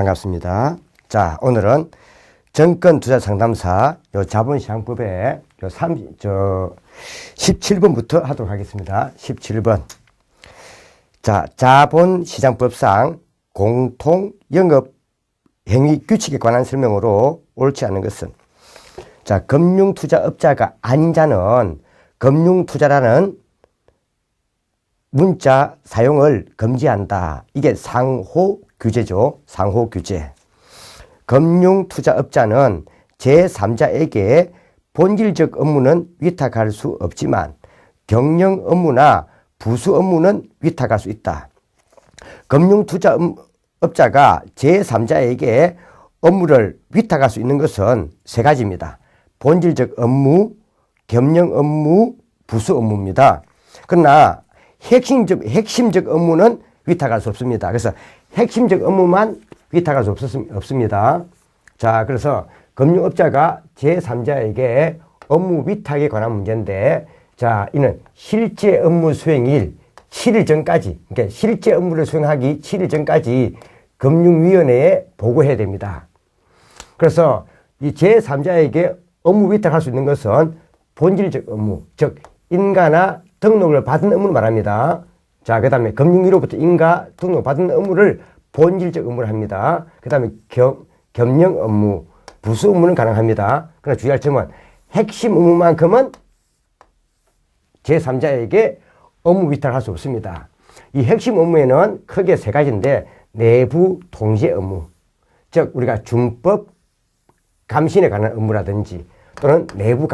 반갑습니다. 자, 오늘은 정권투자상담사 자본시장법의 17번부터 하도록 하겠습니다. 17번. 자, 자본시장법상 공통영업행위규칙에 관한 설명으로 옳지 않은 것은, 자, 금융투자업자가 아닌 자는 금융투자라는 문자 사용을 금지한다. 이게 상호규제죠. 상호규제. 금융투자업자는 제3자에게 본질적 업무는 위탁할 수 없지만 경영 업무나 부수 업무는 위탁할 수 있다. 금융투자업자가 제3자에게 업무를 위탁할 수 있는 것은 세 가지입니다. 본질적 업무, 경영 업무, 부수 업무입니다. 그러나 핵심적 업무는 위탁할 수 없습니다. 그래서 핵심적 업무만 위탁할 수 없습니다. 자, 그래서 금융업자가 제3자에게 업무 위탁에 관한 문제인데, 자, 이는 실제 업무 수행일 7일 전까지, 그러니까 실제 업무를 수행하기 7일 전까지 금융위원회에 보고해야 됩니다. 그래서 이 제3자에게 업무 위탁할 수 있는 것은 본질적 업무, 즉 인가나 등록을 받은 업무를 말합니다. 자, 그 다음에 금융위로부터 인가 등록 받은 업무를 본질적 업무를 합니다. 그 다음에 겸용 업무, 부수 업무는 가능합니다. 그러나 주의할 점은 핵심 업무만큼은 제3자에게 업무 위탁할 수 없습니다. 이 핵심 업무에는 크게 세 가지인데, 내부 통제 업무, 즉 우리가 준법 감신에 관한 업무라든지, 또는 내부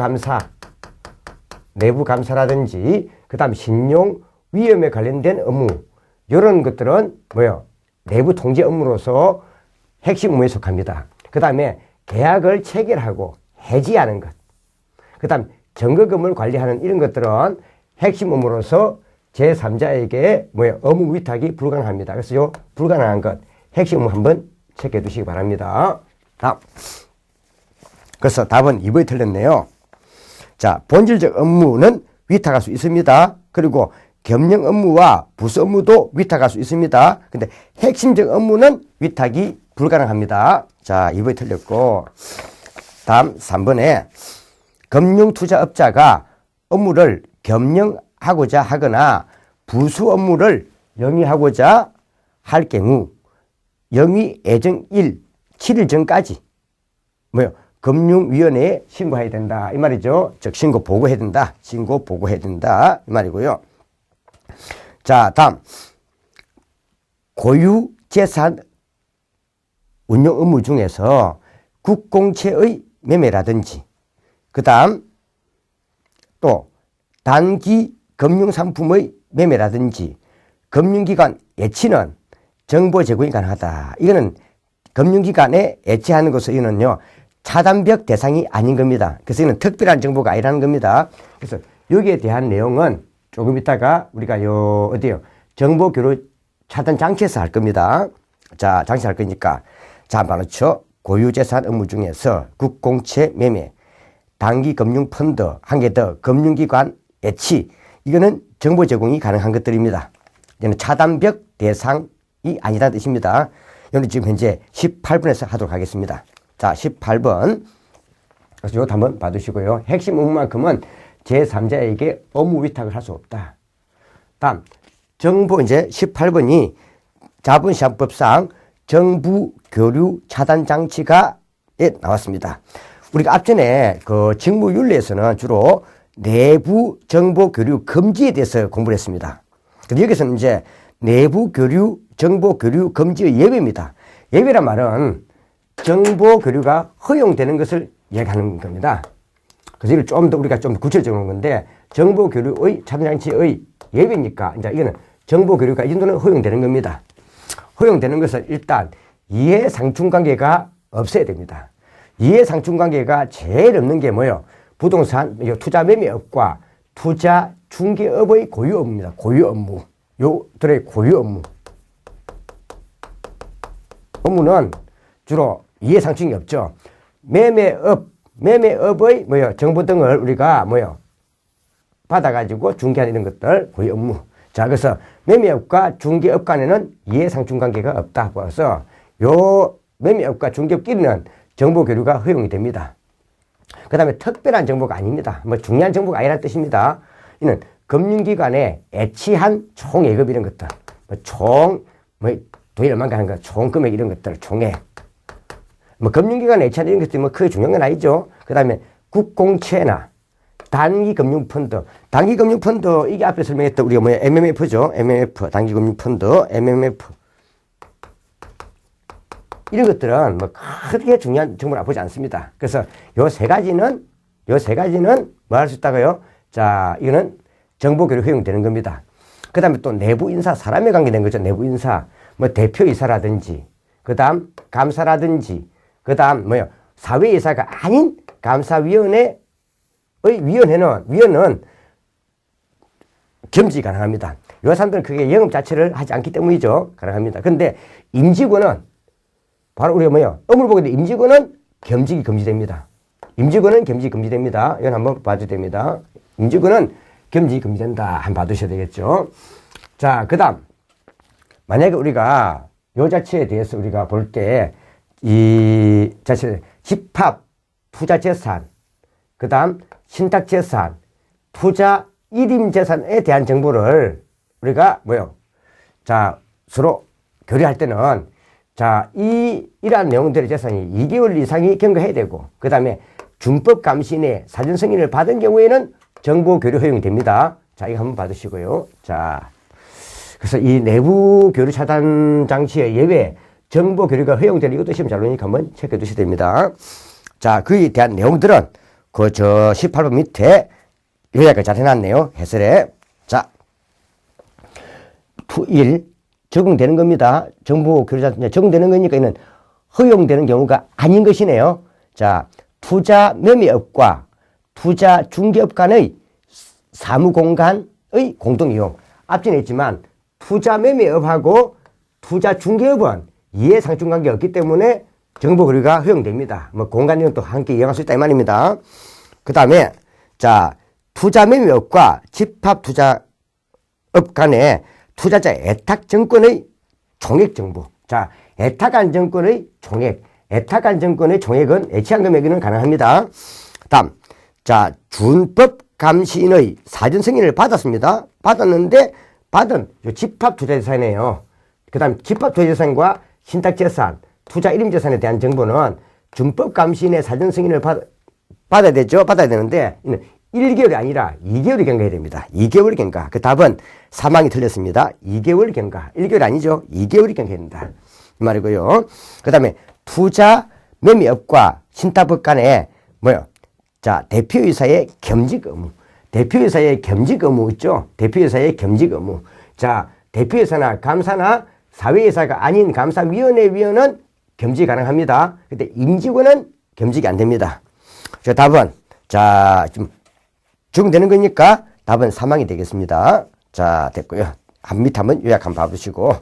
감사라든지, 그 다음 신용 위험에 관련된 업무, 이런 것들은 뭐예요? 내부 통제 업무로서 핵심 업무에 속합니다. 그 다음에 계약을 체결하고 해지하는 것, 그 다음 증거금을 관리하는 이런 것들은 핵심 업무로서 제3자에게 뭐예요? 업무 위탁이 불가능합니다. 그래서 요 불가능한 것, 핵심 업무 한번 체크해 두시기 바랍니다. 다음. 그래서 답은 2번이 틀렸네요. 자, 본질적 업무는 위탁할 수 있습니다. 그리고 겸용 업무와 부수 업무도 위탁할 수 있습니다. 근데 핵심적 업무는 위탁이 불가능합니다. 자, 2번이 틀렸고, 다음 3번에 금융투자업자가 업무를 겸용하고자 하거나 부수 업무를 영위하고자 할 경우 영위 예정일 7일 전까지 뭐요? 금융위원회에 신고해야 된다. 이 말이죠. 즉, 신고 보고해야 된다. 신고 보고해야 된다. 이 말이고요. 자, 다음. 고유재산 운용 업무 중에서 국공채의 매매라든지, 그 다음 또 단기 금융상품의 매매라든지 금융기관 예치는 정보 제공이 가능하다. 이거는 금융기관에 예치하는 것은 이거는요, 차단벽 대상이 아닌 겁니다. 그래서 이는 특별한 정보가 아니라는 겁니다. 그래서 여기에 대한 내용은 조금 이따가 우리가 어디요? 정보 교류 차단 장치에서 할 겁니다. 자, 장치 할 거니까. 자, 많죠. 고유재산 업무 중에서 국공채 매매, 단기 금융 펀드, 한 개 더 금융기관 예치, 이거는 정보 제공이 가능한 것들입니다. 이는 차단벽 대상이 아니라는 뜻입니다. 여기 지금 현재 18번에서 하도록 하겠습니다. 자, 18번. 그래서 이것도 한번 봐두시고요. 핵심 업무만큼은 제3자에게 업무 위탁을 할 수 없다. 다음, 정보, 이제 18번이 자본시장법상 정부 교류 차단 장치가 나왔습니다. 우리가 앞전에 그 직무윤리에서는 주로 내부 정보 교류 금지에 대해서 공부를 했습니다. 근데 여기서는 이제 내부 교류, 정보 교류 금지의 예외입니다. 예외란 말은 정보 교류가 허용되는 것을 얘기하는 겁니다. 그래서 이걸 좀 더 우리가 좀 구체적으로 한 건데, 정보 교류의 차단장치의 예외니까, 이제 이거는 정보 교류가 이 정도는 허용되는 겁니다. 허용되는 것은 일단 이해상충관계가 없어야 됩니다. 이해상충관계가 제일 없는 게 뭐예요? 부동산 투자 매매업과 투자 중개업의 고유 업무입니다. 고유 업무. 요들의 고유 업무. 업무는 주로 이해상충이 없죠. 매매업의 정보 등을 우리가 받아가지고 중개하는 이런 것들, 고유 업무. 자, 그래서 매매업과 중개업 간에는 이해상충관계가 없다. 그래서 요 매매업과 중개업끼리는 정보 교류가 허용이 됩니다. 그 다음에 특별한 정보가 아닙니다. 뭐 중요한 정보가 아니라는 뜻입니다. 이는 금융기관에 애치한 총예금 이런 것들, 돈이 얼마인가 하는 거, 총금액 이런 것들, 총액. 금융기관에 애치한 이런 것들이 크게 중요한 건 아니죠. 그 다음에 국공채나 단기금융펀드. 단기금융펀드, 이게 앞에 설명했던 우리가 MMF죠. MMF, 단기금융펀드, MMF. 이런 것들은 크게 중요한 정보를 보지 않습니다. 그래서 요 세 가지는 뭐 할 수 있다고요? 자, 이거는 정보 교류 허용되는 겁니다. 그 다음에 또 내부 인사, 사람에 관계된 거죠. 내부 인사. 대표이사라든지, 그 다음 감사라든지, 그 다음 사회이사가 아닌 감사위원회의 위원은 겸직이 가능합니다. 이 사람들은 그게 영업 자체를 하지 않기 때문이죠. 가능합니다. 근데 임직원은 바로 우리가 업무를 보게 돼 임직원은 겸직이 금지됩니다. 임직원은 겸직이 금지됩니다. 이건 한번 봐줘야 됩니다. 임직원은 겸직이 금지된다. 한번 봐두셔야 되겠죠. 자, 그 다음. 만약에 우리가 요 자체에 대해서 우리가 볼 때 이 자체 집합 투자재산, 그 다음 신탁재산, 투자 일임재산에 대한 정보를 우리가 자, 서로 교류할 때는 자, 이러한 내용들의 재산이 2개월 이상이 경과해야 되고, 그 다음에 준법감시인의 사전 승인을 받은 경우에는 정보 교류 허용이 됩니다. 자, 이거 한번 받으시고요. 자, 그래서 이 내부 교류 차단 장치의 예외 정보 교류가 허용되는 이것도 시험 잘 나오니까 한번 체크해 두셔야 됩니다. 자, 그에 대한 내용들은 그 저 18번 밑에 요약을 잘 해놨네요. 해설에. 자, 1. 적용되는 겁니다. 정보 교류 차단 적용되는 거니까 이는 허용되는 경우가 아닌 것이네요. 자, 투자 매매업과 투자 중개업 간의 사무공간의 공동이용. 앞전에 했지만 투자 매매업하고 투자 중개업은 이해상충관계가 없기 때문에 정보 교류가 허용됩니다. 공간 이용도 함께 이용할 수 있다 이 말입니다. 그 다음에 자, 투자 매매업과 집합 투자업 간의 투자자 애탁증권의 총액정보. 자, 애탁한 정권의 총액. 애탁한 정권의 총액은 애치한 금액은 가능합니다. 다음, 자, 준법감시인의 사전 승인을 받았습니다. 받았는데 받은 집합투자재산이에요. 그 다음 집합투자재산과 신탁재산, 투자 일임재산에 대한 정보는 준법감시인의 사전 승인을 받아야 되죠. 받아야 되는데 1개월이 아니라 2개월이 경과해야 됩니다. 2개월 경과. 그 답은 사망이 틀렸습니다. 2개월 경과. 1개월 아니죠. 2개월이 경과해야 된다. 이 말이고요. 그 다음에 투자 매매업과 신탁업 간에 자, 대표이사의 겸직 의무. 대표이사의 겸직 의무 있죠. 대표이사의 겸직 의무. 자, 대표이사나 감사나 사회이사가 아닌 감사위원회 위원은 겸직이 가능합니다. 근데 임직원은 겸직이 안 됩니다. 자, 답은 자, 좀 적용되는 거니까 답은 사망이 되겠습니다. 자, 됐고요. 밑에 한번 요약 한번 봐보시고.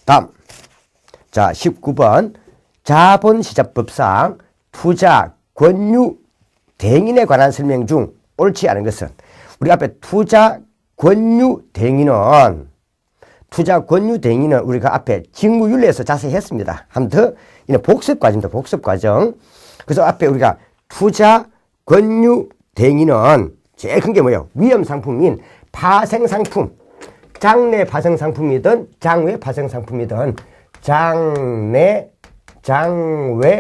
다음. 자, 19번. 자본시장법상 투자 권유 대행인에 관한 설명 중 옳지 않은 것은 우리 앞에 투자 권유 대행인은 우리가 앞에 직무윤리에서 자세히 했습니다. 한 번 더, 이는 복습과정입니다. 복습과정. 그래서 앞에 우리가 투자 권유 대행인은 제일 큰 게 뭐예요? 위험상품인 파생상품. 장내 파생상품이든 장외 파생상품이든 장외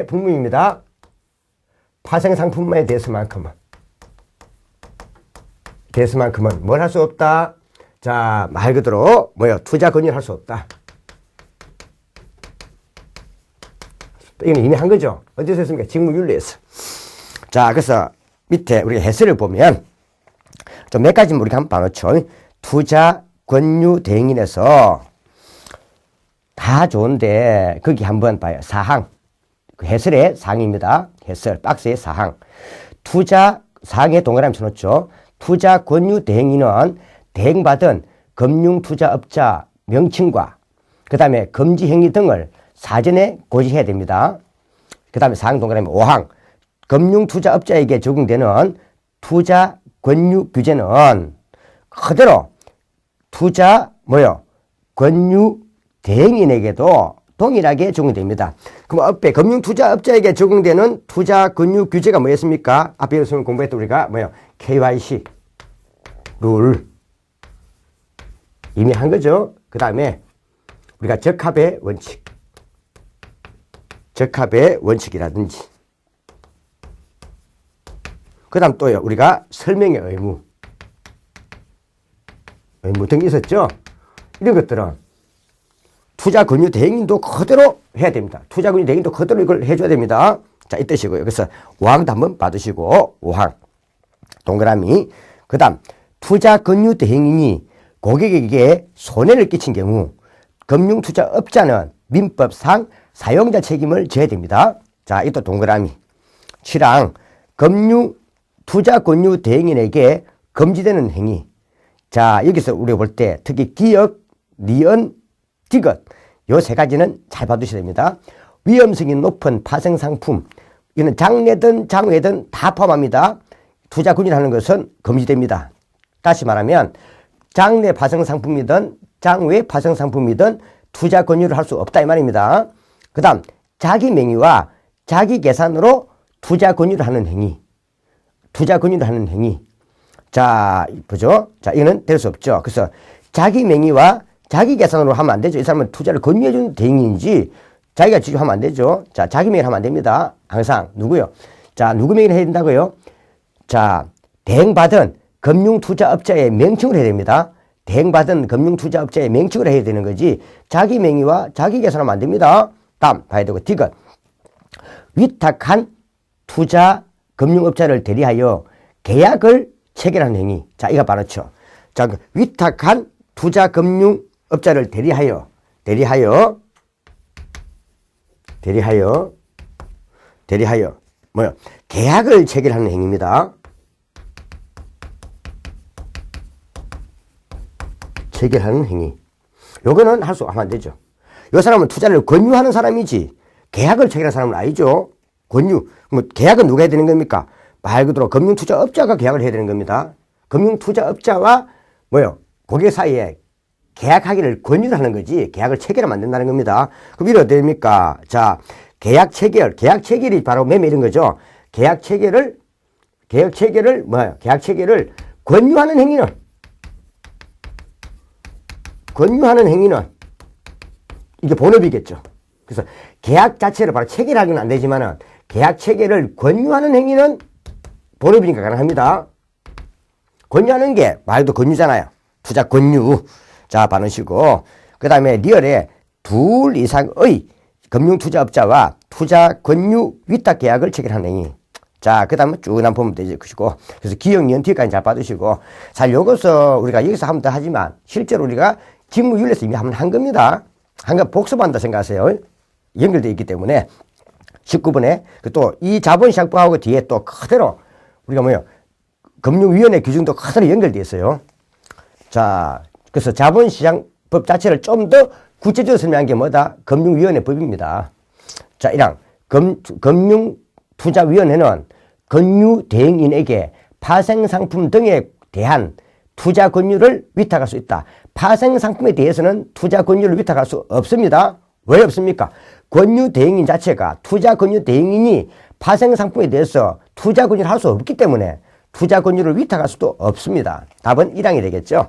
품목입니다. 파생상품에 대해서만큼은 뭘 할 수 없다? 자, 말 그대로 투자 권유를 할 수 없다. 이건 이미 한 거죠. 어디서 했습니까? 직무윤리에서. 자, 그래서 밑에 우리가 해설을 보면 좀 몇 가지 우리가 한번 봐놓죠. 투자 권유 대행인에서 다 좋은데 거기 한번 봐요. 사항. 그 해설의 사항입니다. 해설 박스의 사항. 투자 사항에 동그라미 쳐놓죠. 투자 권유 대행인은 대행받은 금융투자업자 명칭과 그 다음에 금지 행위 등을 사전에 고지해야 됩니다. 그 다음에 사항 동그라미 5항. 금융투자업자에게 적용되는 투자 권유 규제는 그대로 투자 권유 대행인에게도 동일하게 적용됩니다. 그럼 앞에 금융투자업자에게 적용되는 투자 권유 규제가 뭐였습니까? 앞에 공부했던 우리가 뭐예요? KYC 룰 이미 한 거죠. 그 다음에 우리가 적합의 원칙이라든지 그 다음 또요 우리가 설명의 의무 등이 있었죠. 이런 것들은 투자 권유 대행인도 그대로 해야 됩니다. 투자 권유 대행인도 그대로 이걸 해줘야 됩니다. 자, 이 뜻이고요. 그래서 5항도 한번 받으시고 5항 동그라미. 그 다음 투자 권유 대행인이 고객에게 손해를 끼친 경우 금융투자업자는 민법상 사용자 책임을 져야 됩니다. 자, 이또 동그라미. 7항 금융투자 권유 대행인에게 금지되는 행위. 자, 여기서 우리가 볼 때 특히 기역, 니은, 디귿 요 세 가지는 잘 봐두셔야 됩니다. 위험성이 높은 파생상품 이는 장래든 장외든 다 포함합니다. 투자 권유하는 것은 금지됩니다. 다시 말하면 장래 파생상품이든 장외 파생상품이든 투자 권유를 할 수 없다 이 말입니다. 그 다음 자기 명의와 자기 계산으로 투자 권유를 하는 행위. 자, 보죠? 자, 이거는 될 수 없죠. 그래서 자기 명의와 자기 계산으로 하면 안 되죠. 이 사람은 투자를 권유해주는 대행인지 자기가 직접 하면 안 되죠. 자, 자기 명의로 하면 안 됩니다. 항상. 누구요? 자, 누구 명의로 해야 된다고요? 자, 대행받은 금융투자업자의 명칭으로 해야 됩니다. 대행받은 금융투자업자의 명칭으로 해야 되는 거지 자기 명의와 자기 계산하면 안 됩니다. 다음 봐야 되고 디귿 위탁한 투자 금융업자를 대리하여 계약을 체결하는 행위. 자, 이거 많았죠. 자, 위탁한 투자 금융업자를 대리하여 뭐요? 계약을 체결하는 행위입니다. 체결하는 행위. 요거는 하면 안 되죠. 요 사람은 투자를 권유하는 사람이지 계약을 체결하는 사람은 아니죠. 권유. 뭐 계약은 누가 해야 되는 겁니까? 말 그대로 금융투자업자가 계약을 해야 되는 겁니다. 금융투자업자와 뭐요? 고객 사이에 계약하기를 권유를 하는 거지 계약을 체결하면 안 된다는 겁니다. 그럼 이게 어떻게 됩니까? 자, 계약 체결이 바로 매매 이런 거죠. 계약 체결을 뭐예요? 계약 체결을 권유하는 행위는 이게 본업이겠죠. 그래서 계약 자체를 바로 체결하기는 안 되지만은 계약 체결을 권유하는 행위는 본업이니까 가능합니다. 권유하는 게 말도 권유잖아요. 투자 권유. 자, 받으시고 그 다음에 리얼에 둘 이상의 금융투자업자와 투자 권유 위탁 계약을 체결하는 행위. 자, 그 다음에 쭉 한번 보면 되시고 그래서 기억 연티까지 잘 받으시고 자, 요것을 우리가 여기서 하면 더 하지만 실제로 우리가 직무윤리에서 이미 한 겁니다. 한번 복습한다 생각하세요. 연결되어 있기 때문에 19번에 또 이 자본시장법하고 뒤에 또 그대로 우리가 뭐요? 금융위원회 규정도 그대로 연결되어 있어요. 자, 그래서 자본시장법 자체를 좀 더 구체적으로 설명한 게 뭐다? 금융위원회법입니다. 자, 1항 금융투자위원회는 권유대행인에게 파생상품 등에 대한 투자 권유를 위탁할 수 있다. 파생상품에 대해서는 투자 권유를 위탁할 수 없습니다. 왜 없습니까? 권유대행인 자체가 투자 권유대행인이 파생상품에 대해서 투자 권유를 할 수 없기 때문에 투자 권유를 위탁할 수도 없습니다. 답은 1항이 되겠죠.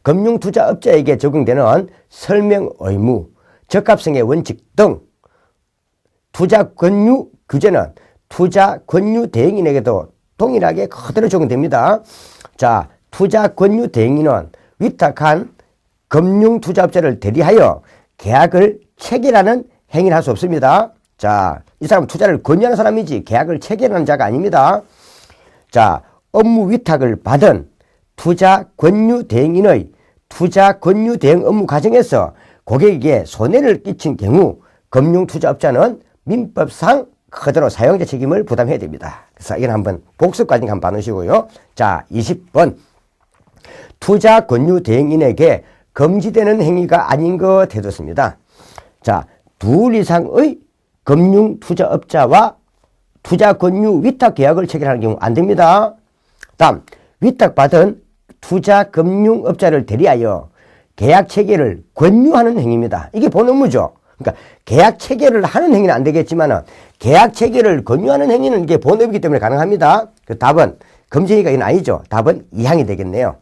금융투자업자에게 적용되는 설명 의무, 적합성의 원칙 등 투자 권유 규제는 투자 권유 대행인에게도 동일하게 그대로 적용됩니다. 자, 투자 권유 대행인은 위탁한 금융투자업자를 대리하여 계약을 체결하는 행위를 할 수 없습니다. 자, 이 사람은 투자를 권유하는 사람이지 계약을 체결하는 자가 아닙니다. 자, 업무 위탁을 받은 투자 권유 대행인의 투자 권유 대행 업무 과정에서 고객에게 손해를 끼친 경우 금융투자업자는 민법상 그대로 사용자 책임을 부담해야 됩니다. 그래서 이건 한번 복습까지 한번 봐놓으시고요. 자, 20번 투자 권유 대행인에게 금지되는 행위가 아닌 것 해뒀습니다. 자, 둘 이상의 금융투자업자와 투자 권유 위탁 계약을 체결하는 경우 안 됩니다. 다음, 위탁받은 투자 금융업자를 대리하여 계약 체결을 권유하는 행위입니다. 이게 본 업무죠. 그러니까 계약 체결을 하는 행위는 안 되겠지만은 계약 체결을 권유하는 행위는 이게 본업이기 때문에 가능합니다. 그 답은 금지행위가 이건 아니죠. 답은 2항이 되겠네요.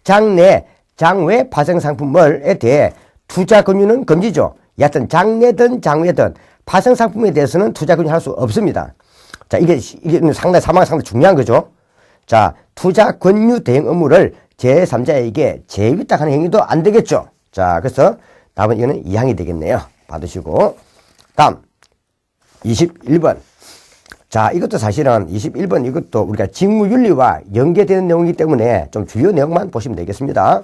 장내, 장외 파생 상품을에 대해 투자 권유는 금지죠. 여하튼 장내든 장외든 파생 상품에 대해서는 투자 권유할 수 없습니다. 자, 이게 상당히 사망이 상당히 중요한 거죠. 자, 투자 권유 대행 의무를 제3자에게 재위탁하는 행위도 안 되겠죠. 자, 그래서 답은 이거는 2항이 되겠네요. 받으시고. 다음, 21번. 자, 이것도 사실은 21번 이것도 우리가 직무윤리와 연계되는 내용이기 때문에 좀 주요 내용만 보시면 되겠습니다.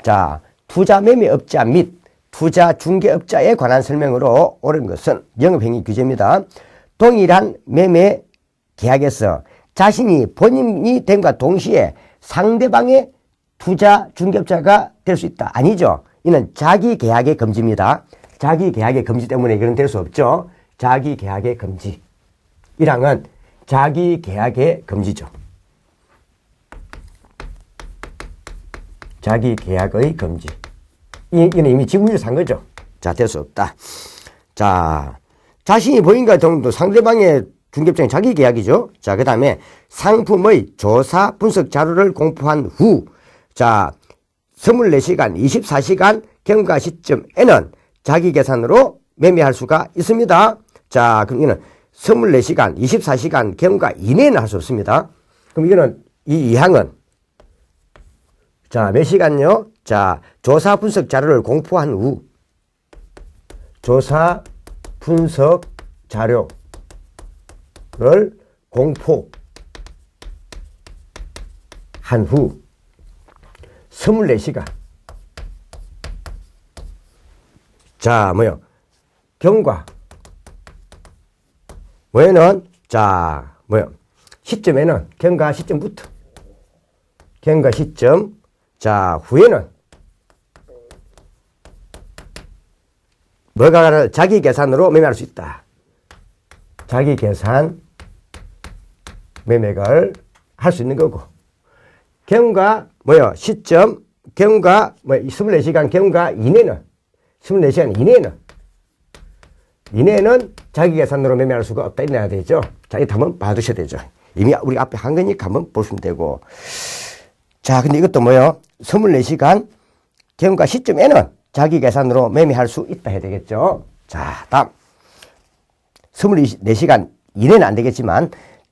자, 투자 매매업자 및 투자 중개업자에 관한 설명으로 옳은 것은 영업행위 규제입니다. 동일한 매매 계약에서 자신이 본인이 됨과 동시에 상대방의 투자 중개업자가 될 수 있다. 아니죠. 이는 자기 계약의 금지입니다. 자기 계약의 금지 때문에 이건 될 수 없죠. 자기 계약의 금지. 1항은 자기 계약의 금지죠. 자기 계약의 금지. 이는 이미 직무유예 산 거죠. 자, 될 수 없다. 자, 자신이 본인과 동도 상대방의 중개업자인 자기 계약이죠. 자, 그 다음에 상품의 조사 분석 자료를 공포한 후, 자, 24시간, 24시간 경과 시점에는 자기 계산으로 매매할 수가 있습니다. 자, 그럼 이는 24시간, 24시간 경과 이내에는 할 수 없습니다. 그럼 이거는 이 2항은 자, 몇 시간요? 자, 조사 분석 자료를 공포한 후, 조사 분석 자료를 공포한 후 24시간. 자, 뭐요? 경과. 뭐에는, 자, 뭐요? 시점에는, 경과 시점부터. 경과 시점. 자, 후에는, 뭐가 자기 계산으로 매매할 수 있다. 자기 계산 매매를 할 수 있는 거고. 경과, 뭐요? 시점, 경과, 24시간 경과 이내는, 24시간 이내에는 자기 계산으로 매매할 수가 없다. 이래야 되죠. 자, 이거 한번 봐두셔야 되죠. 이미 우리 앞에 한 거니까 한번 보시면 되고. 자, 근데 이것도 뭐요? 24시간 경과 시점에는 자기 계산으로 매매할 수 있다 해야 되겠죠. 자, 다음. 24시간 이내는 안 되겠지만,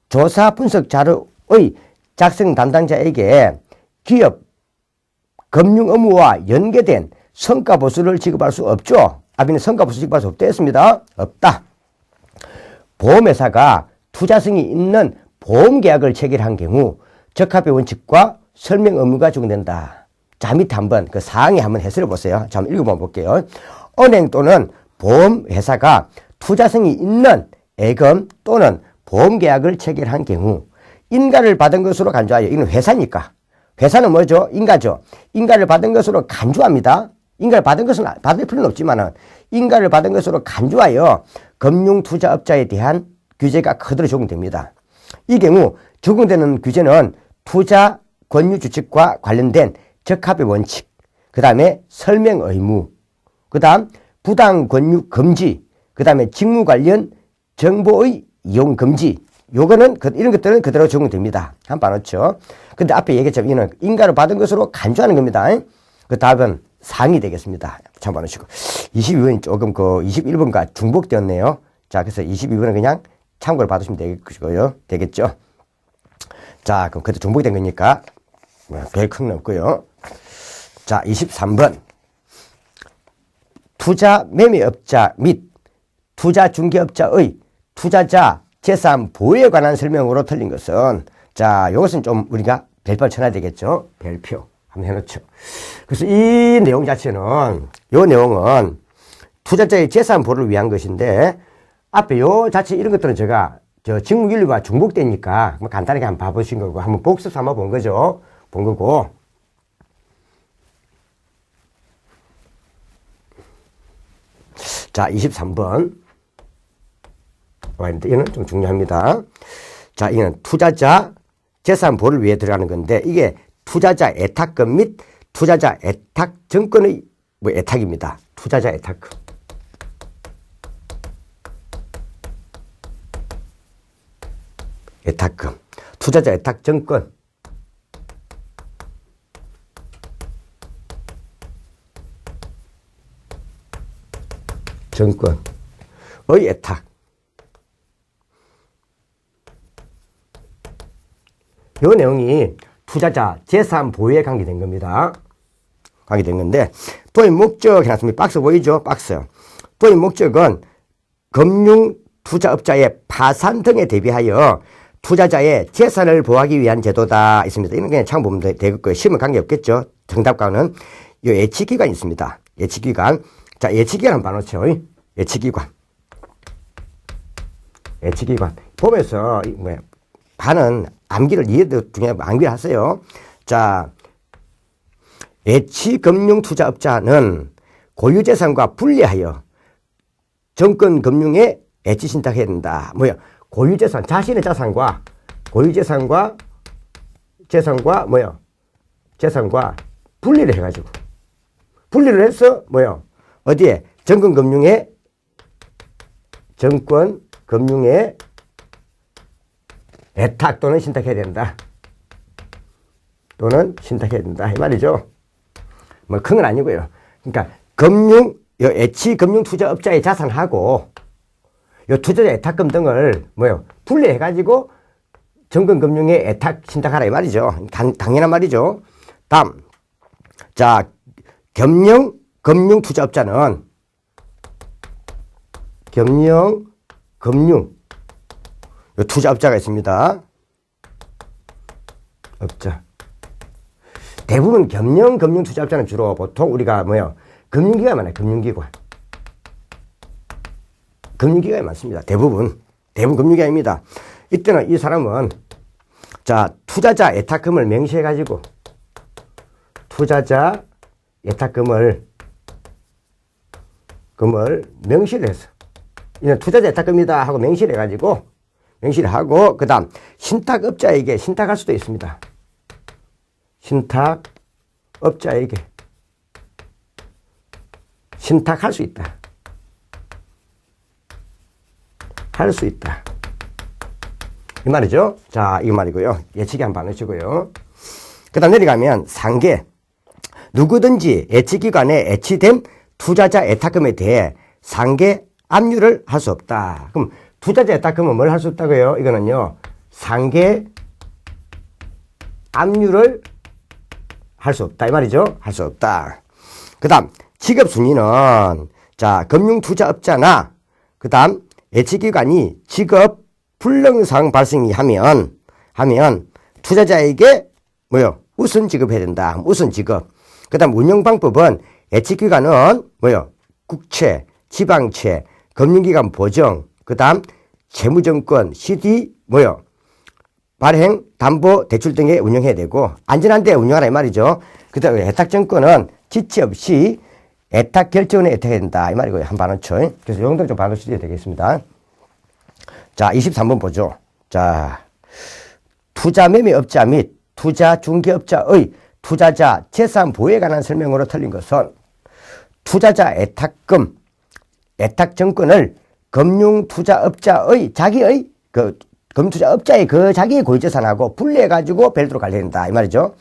조사 분석 자료의 작성 담당자에게 기업 금융 업무와 연계된 성과 보수를 지급할 수 없죠. 앞에는 성과 보수 지급할 수 없다 했습니다. 없다. 보험회사가 투자성이 있는 보험계약을 체결한 경우 적합의 원칙과 설명 의무가 적용된다. 자, 밑에 한번 그 사항에 한번 해설해 보세요. 자, 한번 읽어봐 볼게요. 은행 또는 보험회사가 투자성이 있는 예금 또는 보험계약을 체결한 경우 인가를 받은 것으로 간주하여, 이건 회사니까. 회사는 뭐죠? 인가죠. 인가를 받은 것으로 간주합니다. 인가를 받은 것은 받을 필요는 없지만은 인가를 받은 것으로 간주하여 금융투자업자에 대한 규제가 그대로 적용됩니다. 이 경우 적용되는 규제는 투자 권유 규칙과 관련된 적합의 원칙, 그 다음에 설명 의무, 그 다음 부당 권유 금지, 그 다음에 직무 관련 정보의 이용 금지, 요거는 이런 것들은 그대로 적용됩니다. 한번 봐놓죠. 근데 앞에 얘기했지만 이는 인가를 받은 것으로 간주하는 겁니다. 그 답은 상이 되겠습니다. 참 봐놓으시고. 22번이 조금 21번과 중복되었네요. 자, 그래서 22번은 그냥 참고를 받으시면 되겠고요. 되겠죠. 자, 그럼 그때 중복이 된 거니까 별 큰 건 없고요. 자, 23번. 투자 매매업자 및 투자 중개업자의 투자자 재산 보유에 관한 설명으로 틀린 것은, 자, 이것은 좀 우리가 별표 쳐놔야 되겠죠. 별표 한번 해놓죠. 그래서 이 내용 자체는, 요 내용은 투자자의 재산 보호를 위한 것인데, 앞에 요 자체 이런 것들은 제가 직무윤리와 중복되니까 간단하게 한번 봐보신 거고, 한번 복습 삼아 본 거죠. 본 거고. 자, 23번. 이거는 좀 중요합니다. 자, 이거는 투자자 재산 보호를 위해 들어가는 건데, 이게 투자자 애탁금 및 투자자 애탁 증권의 애탁입니다. 투자자 애탁금. 예탁금, 투자자 예탁증권, 증권의 예탁. 이 내용이 투자자 재산 보유에 관계된 겁니다. 관계된 건데, 도입 목적 해놨습니다. 박스 보이죠? 박스. 도입 목적은 금융 투자업자의 파산 등에 대비하여 투자자의 재산을 보호하기 위한 제도다 있습니다. 이런 그냥 참 보면 되겠고요. 시험은 관계없겠죠. 정답과는 이 예치기간이 있습니다. 예치기간. 자, 예치기간 한번 봐놓죠. 예치기간. 예치기간. 보면서, 반은 암기를 이해도 중요하고 암기를 하세요. 자, 예치금융투자업자는 고유재산과 분리하여 정권금융에 예치신탁해야 된다. 고유재산, 자신의 자산과 고유재산과 재산과 재산과 분리를 해가지고 분리를 해서 어디에? 정권금융에 예탁 또는 신탁해야 된다. 또는 신탁해야 된다. 이 말이죠. 큰 건 아니고요. 그러니까 예치금융투자업자의 자산하고 요 투자자 예탁금 등을 분리해가지고 정권금융에 예탁 신탁하라 이 말이죠. 당연한 말이죠. 다음, 자, 금융투자업자는 금융 투자업자가 있습니다. 업자. 대부분 금융투자업자는 주로 보통 우리가 금융기관 많아요. 금융기관이 많습니다. 대부분 금융기관입니다. 이때는 이 사람은 자, 투자자 예탁금을 명시해가지고 투자자 예탁금을 명시를 해서 이는 투자자 예탁금이다 하고 명시를 해가지고 명시를 하고 그 다음 신탁업자에게 신탁할 수도 있습니다. 신탁업자에게 신탁할 수 있다. 할 수 있다. 이 말이죠. 자, 이 말이고요. 예치기 한번 해주고요. 그 다음 내려가면 상계. 누구든지 예치기관에 예치된 투자자 예탁금에 대해 상계 압류를 할 수 없다. 그럼 투자자 예탁금은 뭘 할 수 없다고요? 이거는요. 상계 압류를 할 수 없다. 이 말이죠. 할 수 없다. 그 다음 직업순위는 자, 금융투자업자나 그 다음 예치기관이 직업 불능사항 발생이 하면 투자자에게 우선 지급해야 된다. 우선 지급. 그 다음 운영방법은 예치기관은 국채, 지방채, 금융기관 보증, 그 다음 채무증권, CD 발행, 담보, 대출 등에 운영해야 되고 안전한 데 운영하라 이 말이죠. 그 다음 예탁증권은 지체 없이 예탁 결정에 예탁해야 된다. 이 말이고요. 한번 봐놓죠. 그래서 이 정도 좀 봐놓으셔야 되겠습니다. 자, 23번 보죠. 자, 투자매매업자 및 투자중개업자의 투자자 재산 보유에 관한 설명으로 틀린 것은 투자자 예탁금, 예탁증권을 금융투자업자의 자기의 금융투자업자의 자기의 고유재산하고 분리해가지고 별도로 관리해야 된다. 이 말이죠.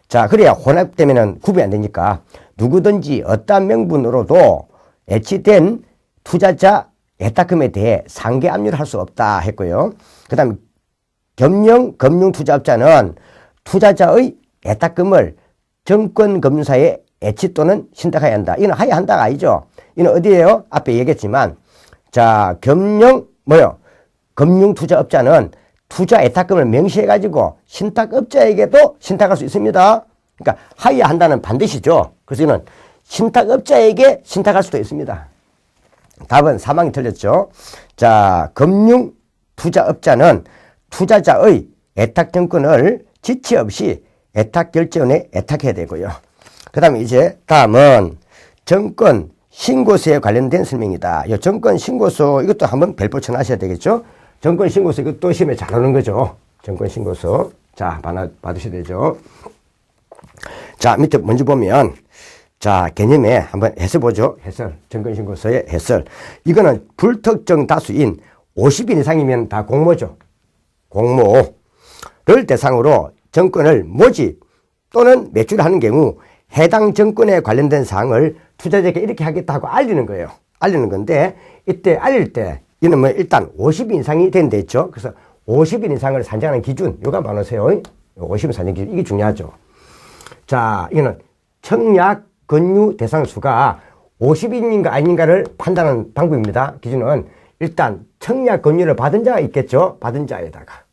자, 그래야 혼합되면은 구분이 안 되니까 누구든지 어떠한 명분으로도 예치된 투자자 예탁금에 대해 상계 압류를 할 수 없다 했고요. 그 다음 금융투자업자는 투자자의 예탁금을 정권금융사에 예치 또는 신탁해야 한다. 이건 하야 한다가 아니죠. 이는 어디에요? 앞에 얘기했지만 자, 금융투자업자는 투자 예탁금을 명시해가지고 신탁업자에게도 신탁할 수 있습니다. 그러니까 하야 한다는 반드시죠. 그래서 이는 신탁업자에게 신탁할 수도 있습니다. 답은 3항이 틀렸죠. 자, 금융투자업자는 투자자의 예탁증권을 지체 없이 예탁결제원에 예탁해야 되고요. 그 다음에 다음은 정권신고서에 관련된 설명이다. 이 정권신고서 이것도 한번 별표 쳐놔셔야 되겠죠. 정권신고서 이것도 시험에 잘 오는 거죠. 정권신고서. 자, 받으셔야 되죠. 자, 밑에 먼저 보면 자, 개념에 한번 해설 보죠. 해설. 정권신고서의 해설. 이거는 불특정 다수인 50인 이상이면 다 공모죠. 공모를 대상으로 정권을 모집 또는 매출하는 경우 해당 정권에 관련된 사항을 투자자에게 이렇게 하겠다고 알리는 거예요. 알리는 건데 이때 알릴 때 이는 뭐 일단 50인 이상이 된다 했죠. 그래서 50인 이상을 산정하는 기준 요가 많으세요. 50인 산정 기준 이게 중요하죠. 자, 이거는 청약 권유 대상 수가 50인인가 아닌가를 판단하는 방법입니다. 기준은 일단 청약 권유를 받은 자가 있겠죠. 받은 자에다가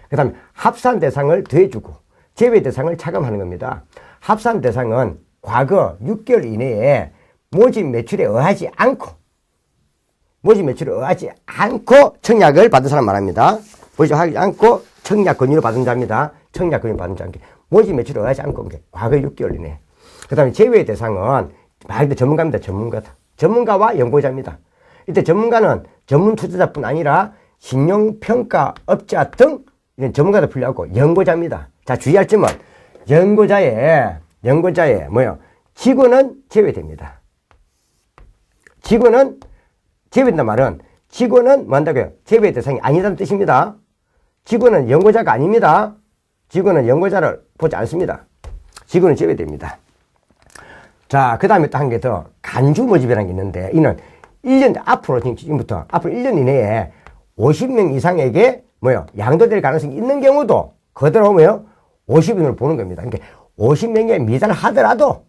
그 다음에 합산 대상을 더해주고 제외 대상을 차감하는 겁니다. 합산 대상은 과거 6개월 이내에 모집 매출에 의하지 않고 청약을 받은 사람 말합니다. 모집하지 않고 청약 권유를 받은 자입니다. 청약 권유 받은 자인 게 모집 매출에 의하지 않고 과거 6개월 이내. 그 다음에 제외 대상은 말 그대로 전문가입니다. 전문가와 연구자입니다. 이때 전문가는 전문 투자자뿐 아니라 신용평가업자 등 이런 전문가도 풀려하고 연구자입니다. 자, 주의할 점은 연구자의 직원은 제외됩니다. 직원은 제외된단 말은 직원은 뭐 한다고요? 제외 대상이 아니다는 뜻입니다. 직원은 연구자가 아닙니다. 직원은 연구자를 보지 않습니다. 직원은 제외됩니다. 자, 그 다음에 또 한 개 더 간주 모집이라는 게 있는데 이는 1년 앞으로 지금부터 앞으로 1년 이내에 50명 이상에게 양도될 가능성이 있는 경우도 그대로 50인으로 보는 겁니다. 그러니까 50명에 미달하더라도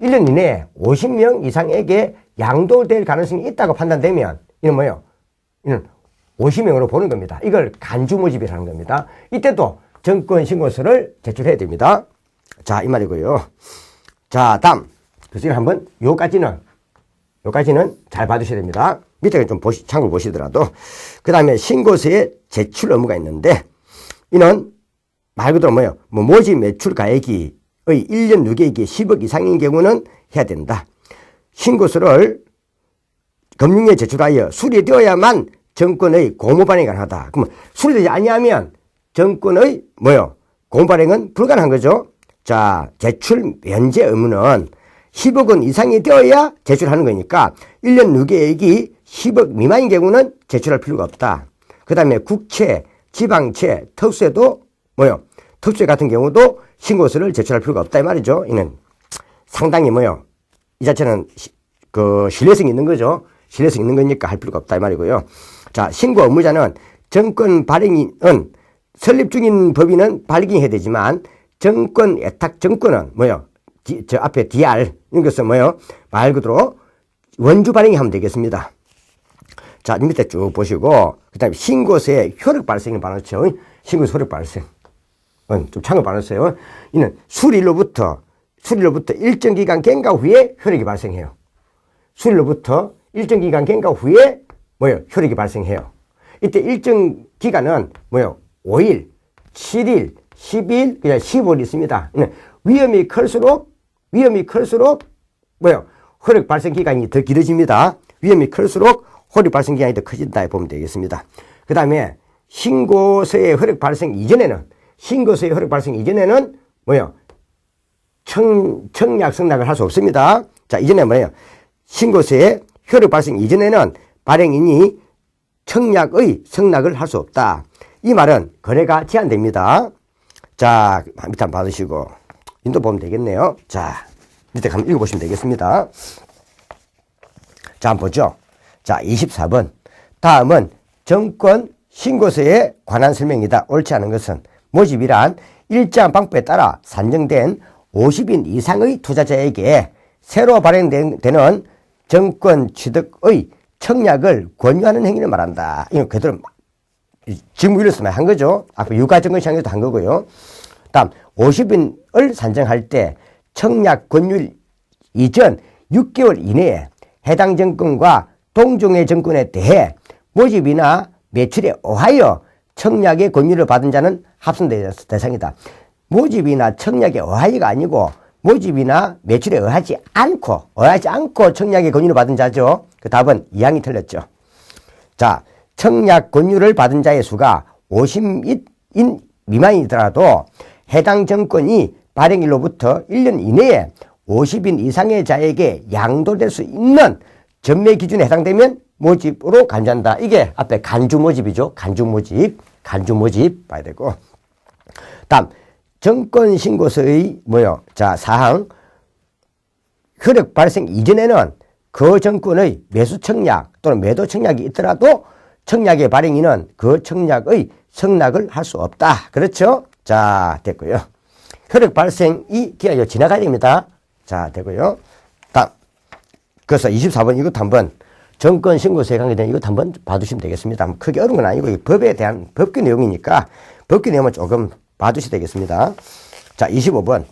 1년 이내에 50명 이상에게 양도될 가능성이 있다고 판단되면 이는 이는 50명으로 보는 겁니다. 이걸 간주 모집이라는 겁니다. 이때도 정권 신고서를 제출해야 됩니다. 자, 이 말이고요. 자, 다음. 그래서 한번 요까지는 잘 봐두셔야 됩니다. 밑에 좀 참고를 보시더라도. 그 다음에 신고서에 제출 의무가 있는데, 이는 말 그대로 모집 매출 가액이 1년 누계액이 10억 이상인 경우는 해야 된다. 신고서를 금융에 제출하여 수리되어야만 정권의 공모 발행이 가능하다. 그러면 수리되지 아니하면 정권의 공모 발행은 불가능한 거죠. 자, 제출 면제 의무는 10억 원 이상이 되어야 제출하는 거니까 1년 누계액이 10억 미만인 경우는 제출할 필요가 없다. 그 다음에 국채, 지방채, 특수에도 특수에 같은 경우도 신고서를 제출할 필요가 없다 이 말이죠. 이는 상당히 이 자체는 신뢰성이 있는 거죠. 신뢰성 있는 거니까 할 필요가 없다 이 말이고요. 자, 신고 의무자는 정권 발행인은 설립 중인 법인은 발행해야 되지만 정권 애탁 정권은 저 앞에 DR 이것은 말 그대로 원주 발행이 하면 되겠습니다. 자, 밑에 쭉 보시고 그 다음에 신고서의 효력 발생을 받았죠. 신고서 효력 발생. 좀 참고 받았어요. 이는 수리로부터 일정 기간 경과 후에 효력이 발생해요. 수리로부터 일정 기간 경과 후에 효력이 발생해요. 이때 일정 기간은 5일, 7일, 10일, 그냥 15일 있습니다. 위험이 클수록 효력 발생 기간이 더 길어집니다. 위험이 클수록 효력 발생 기간이 더 커진다 보면 되겠습니다. 그 다음에 신고서의 효력 발생 이전에는 청약 승낙을 할 수 없습니다. 자, 이전에 신고서의 효력 발생 이전에는 발행인이 청약의 승낙을 할 수 없다. 이 말은 거래가 제한됩니다. 자, 밑에 한번 받으시고 인도 보면 되겠네요. 자, 밑에 한번 읽어보시면 되겠습니다. 자, 한번 보죠. 자, 24번. 다음은 정권 신고서에 관한 설명이다. 옳지 않은 것은 모집이란 일정한 방법에 따라 산정된 50인 이상의 투자자에게 새로 발행되는 정권 취득의 청약을 권유하는 행위를 말한다. 이건 그대로 지금 이랬으면 한 거죠. 앞에 유가정권 시장에도 한 거고요. 다음 50인을 산정할 때 청약 권유 이전 6개월 이내에 해당 정권과 동종의 정권에 대해 모집이나 매출에 의하여 청약의 권유를 받은 자는 합산 대상이다. 모집이나 청약에 의하여가 아니고 모집이나 매출에 의하지 않고 청약의 권유를 받은 자죠. 그 답은 2항이 틀렸죠. 자, 청약 권유를 받은 자의 수가 50인 미만이더라도 해당 정권이 발행일로부터 1년 이내에 50인 이상의 자에게 양도될 수 있는 전매 기준에 해당되면 모집으로 간주한다. 이게 앞에 간주 모집이죠. 간주 모집. 간주 모집 봐야 되고. 다음, 정권 신고서의 자, 사항. 효력 발생 이전에는 그 정권의 매수 청약 또는 매도 청약이 있더라도 청약의 발행인은 그 청약의 성락을 할 수 없다. 그렇죠? 자, 됐고요. 효력 발생이 기한이 지나가야 됩니다. 자, 되고요. 다음. 그래서 24번 이것도 한번 정권 신고서에 관계된 이것도 한번 봐두시면 되겠습니다. 크게 어려운 건 아니고 법에 대한 법규 내용이니까 법규 내용은 조금 봐두셔야 되겠습니다. 자, 25번.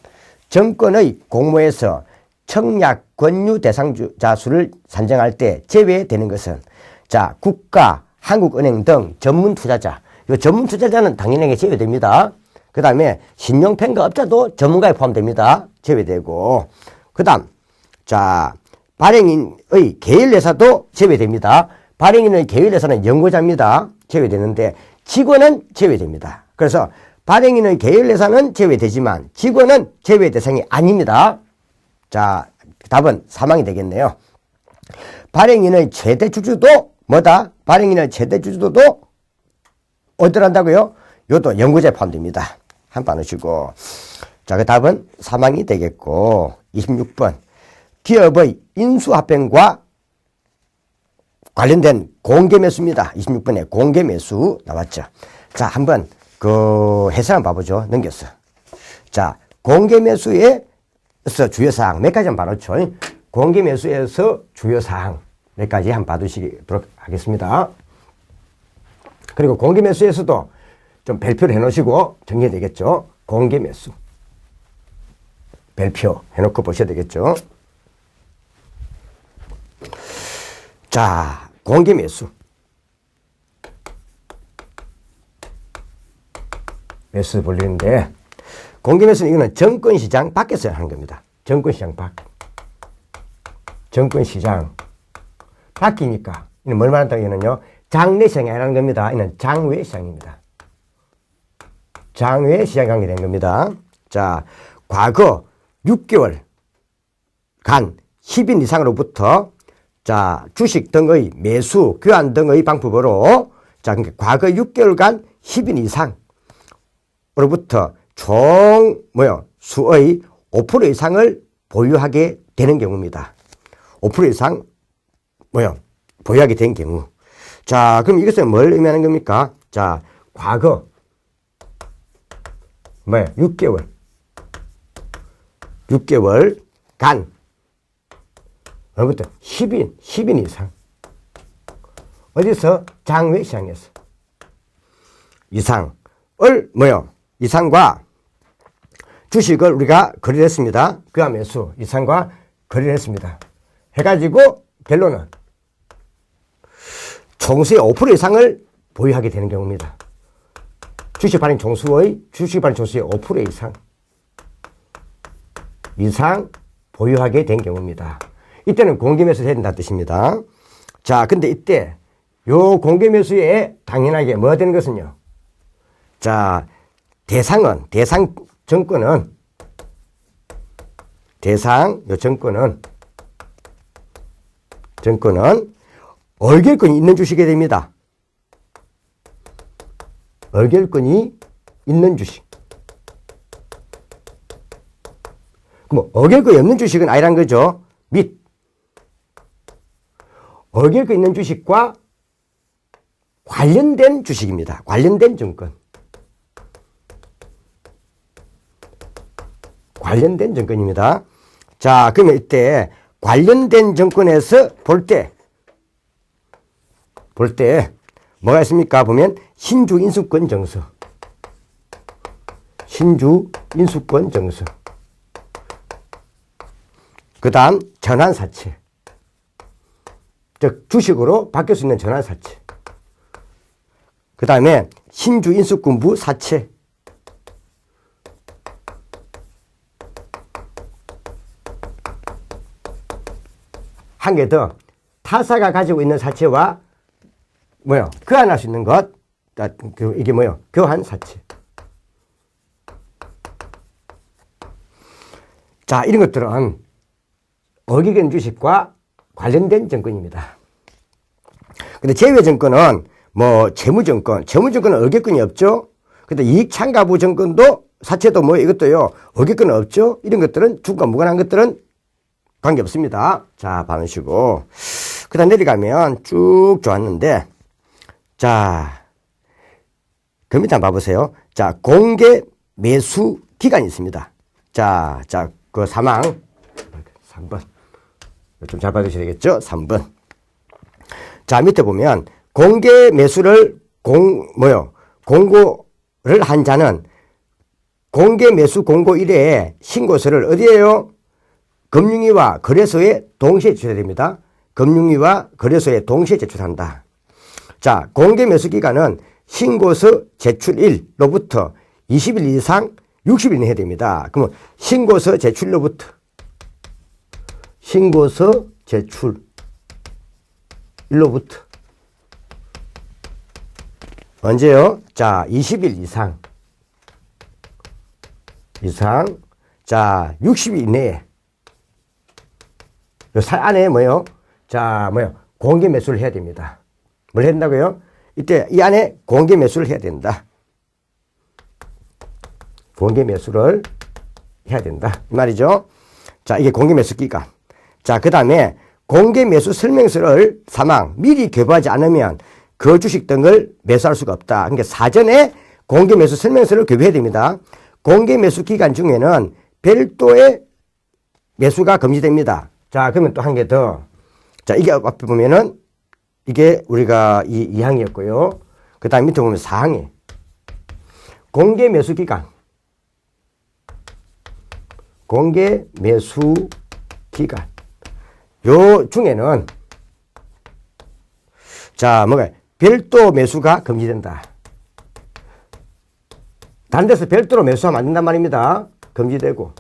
정권의 공모에서 청약 권유 대상자 수를 산정할 때 제외되는 것은 자, 국가, 한국은행 등 전문 투자자. 이 전문 투자자는 당연하게 제외됩니다. 그 다음에 신용평가 업자도 전문가에 포함됩니다. 제외되고. 그 다음, 자, 발행인의 계열회사도 제외됩니다. 발행인의 계열회사는 연구자입니다. 제외되는데 직원은 제외됩니다. 그래서 발행인의 계열회사는 제외되지만 직원은 제외 대상이 아닙니다. 자, 답은 사망이 되겠네요. 발행인의 최대 주주도 뭐다? 발행인의 최대 주주도 어디를 한다고요? 이것도 연구자에 포함됩니다. 한번 넣으시고. 자, 그 답은 사망이 되겠고. 26번. 기업의 인수합병과 관련된 공개매수입니다. 26번에 공개매수 나왔죠. 자, 한번 그 해설 한번 봐보죠. 넘겼어. 자, 공개매수에서 주요사항 몇 가지 한번 봐놓죠. 공개매수에서 주요사항 몇 가지 한번 봐두시도록 하겠습니다. 그리고 공개매수에서도 좀 별표를 해놓으시고 정리해야 되겠죠. 공개매수. 별표 해놓고 보셔야 되겠죠. 자, 공개매수. 매수 볼일인데, 공개매수는 이거는 정권시장 밖에서 하는 겁니다. 정권시장 밖. 정권시장 밖이니까, 이는 뭘 말한다고 하면요, 장내시장이 아니라는 겁니다. 이는 장외시장입니다. 장외시장에 관계된 겁니다. 자, 과거 6개월간 10인 이상으로부터 자, 주식 등의 매수, 교환 등의 방법으로 자, 그러니까 과거 6개월간 10인 이상으로부터 총 수의 5% 이상을 보유하게 되는 경우입니다. 5% 이상 보유하게 된 경우. 자, 그럼 이것은 뭘 의미하는 겁니까? 자, 과거 6개월간 어부터 10인 이상. 어디서? 장외시장에서. 이상을 이상과 주식을 우리가 거래를 했습니다. 그와 매수, 이상과 거래를 했습니다. 해가지고 결론은 총수의 5% 이상을 보유하게 되는 경우입니다. 주식 발행 총수의 5% 이상 보유하게 된 경우입니다. 이때는 공개매수를 해야 된다는 뜻입니다. 자, 근데 이때 요 공개매수에 당연하게 뭐가 되는 것은요. 자, 대상 정권은 얼결권이 있는 주식이 됩니다. 얼결권이 있는 주식. 그럼 얼결권이 없는 주식은 아니란 거죠. 및 얼결권 있는 주식과 관련된 주식입니다. 관련된 정권. 관련된 정권입니다. 자, 그러면 이때 관련된 정권에서 볼 때 뭐가 있습니까? 보면 신주 인수권 정서. 신주 인수권 정서. 그 다음 전환사채. 즉 주식으로 바뀔 수 있는 전환사채. 그 다음에 신주 인수권부 사채. 한 개 더. 타사가 가지고 있는 사채와 교환할 수 있는 것. 이게 교환사채. 자, 이런 것들은 얼결권 주식과 관련된 정권입니다. 근데 제외 정권은 뭐 채무증권, 채무증권은 의결권이 없죠. 근데 이익참가부 증권도 사채도 뭐 이것도요 의결권은 없죠. 이런 것들은 주가 무관한 것들은 관계없습니다. 자, 봐놓으시고 그 다음 내려가면 쭉 좋았는데 자, 그 밑에 한번 봐보세요. 자, 공개 매수 기간이 있습니다. 자, 그 사망 3번 좀 잘 봐주셔야 되겠죠. 3번. 자, 밑에 보면 공개 매수를 공고를 한 자는 공개 매수 공고 이래에 신고서를 어디에요? 금융위와 거래소에 동시에 제출해야 됩니다. 금융위와 거래소에 동시에 제출한다. 자, 공개 매수 기간은 신고서 제출일로부터 20일 이상 60일 해야 됩니다. 그러면 신고서 제출로부터 신고서 제출일로부터 언제요? 자, 20일 이상 자, 60일 이내에 요 살 안에 뭐요? 자, 공개 매수를 해야 됩니다. 뭘 해야 된다고요? 이때 이 안에 공개 매수를 해야 된다. 공개 매수를 해야 된다. 이 말이죠. 자, 이게 공개 매수 기간. 자, 그 다음에 공개 매수 설명서를 사망, 미리 교부하지 않으면 그 주식 등을 매수할 수가 없다. 그러니까 사전에 공개 매수 설명서를 교부해야 됩니다. 공개 매수 기간 중에는 별도의 매수가 금지됩니다. 자, 그러면 또 한 개 더. 자, 이게 앞에 보면은 이게 우리가 2항이었고요. 그 다음 밑에 보면 4항이 공개 매수 기간. 공개 매수 기간. 요 중에는 자, 별도 매수가 금지된다. 다른 데서 별도로 매수하면 안 된단 말입니다. 금지되고.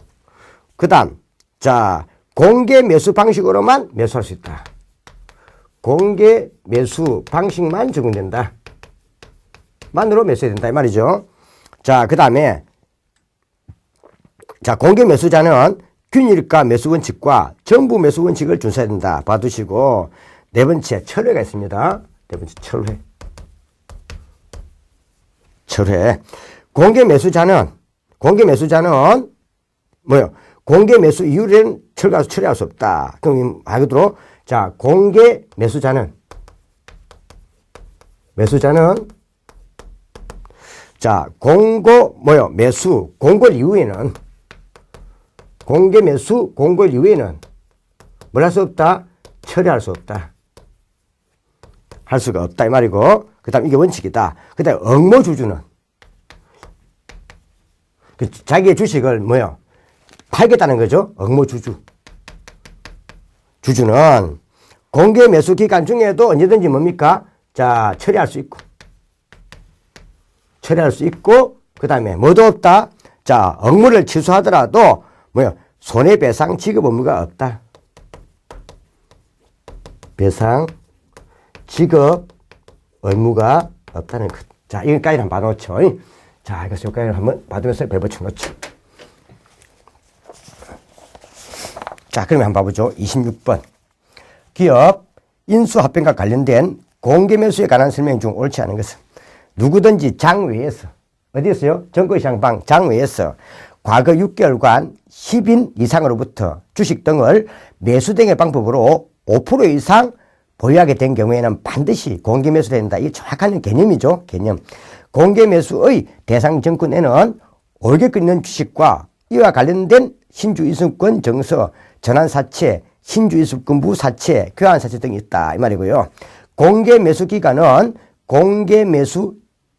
그 다음, 자, 공개 매수 방식으로만 매수할 수 있다. 공개 매수 방식만 적용된다. 만으로 매수해야 된다. 이 말이죠. 자, 그 다음에, 자, 공개 매수자는 균일가 매수 원칙과 정부 매수 원칙을 준수해야 된다. 봐두시고, 네 번째, 철회가 있습니다. 네 번째, 철회. 공개 매수자는 뭐요? 공개 매수 이후에는 철회할 수 없다. 그럼 말 그대로 자, 공개 매수자는 자, 매수 공고 이후에는 공개 매수 공고 이후에는 뭘 할 수 없다? 철회할 수 없다. 할 수가 없다 이 말이고, 그다음 이게 원칙이다. 그다음 응모주주는 자기의 주식을 팔겠다는 거죠. 응모주주. 주주는 공개 매수 기간 중에도 언제든지 뭡니까? 자, 처리할 수 있고, 그 다음에 뭐도 없다? 자, 응모를 취소하더라도 손해배상 지급 의무가 없다. 배상 지급 의무가 없다는 것. 자, 여기까지 한번 봐놓죠. 자, 이것을 여기까지 한번 받으면서 배붙여 놓죠. 자, 그러면 한번 봐보죠. 26번. 기업 인수합병과 관련된 공개 매수에 관한 설명 중 옳지 않은 것은 누구든지 장외에서, 어디였어요? 증권시장방 장외에서 과거 6개월간 10인 이상으로부터 주식 등을 매수 등의 방법으로 5% 이상 보유하게 된 경우에는 반드시 공개 매수를 한다. 이게 정확한 개념이죠. 개념. 공개 매수의 대상 증권에는 올겨권 있는 주식과 이와 관련된 신주이수권 정서, 전환사채, 신주이수권부 사채, 교환사채 등이 있다. 이 말이고요. 공개 매수 기간은 공개 매수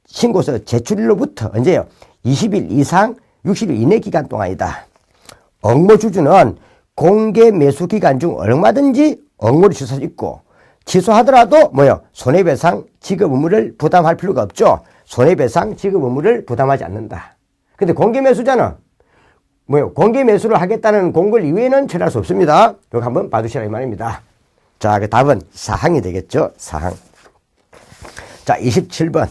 신고서 제출일로부터 언제요? 20일 이상 60일 이내 기간 동안이다. 응모주주는 공개 매수 기간 중 얼마든지 응모를 취소할 수 있고, 취소하더라도 손해배상 지급 의무를 부담할 필요가 없죠. 손해배상 지급 의무를 부담하지 않는다. 근데 공개 매수자는 공개 매수를 하겠다는 공고를 이후에는 처리할 수 없습니다. 이거 한번 봐두시라 이 말입니다. 자, 그 답은 4항이 되겠죠. 4항. 자, 27번.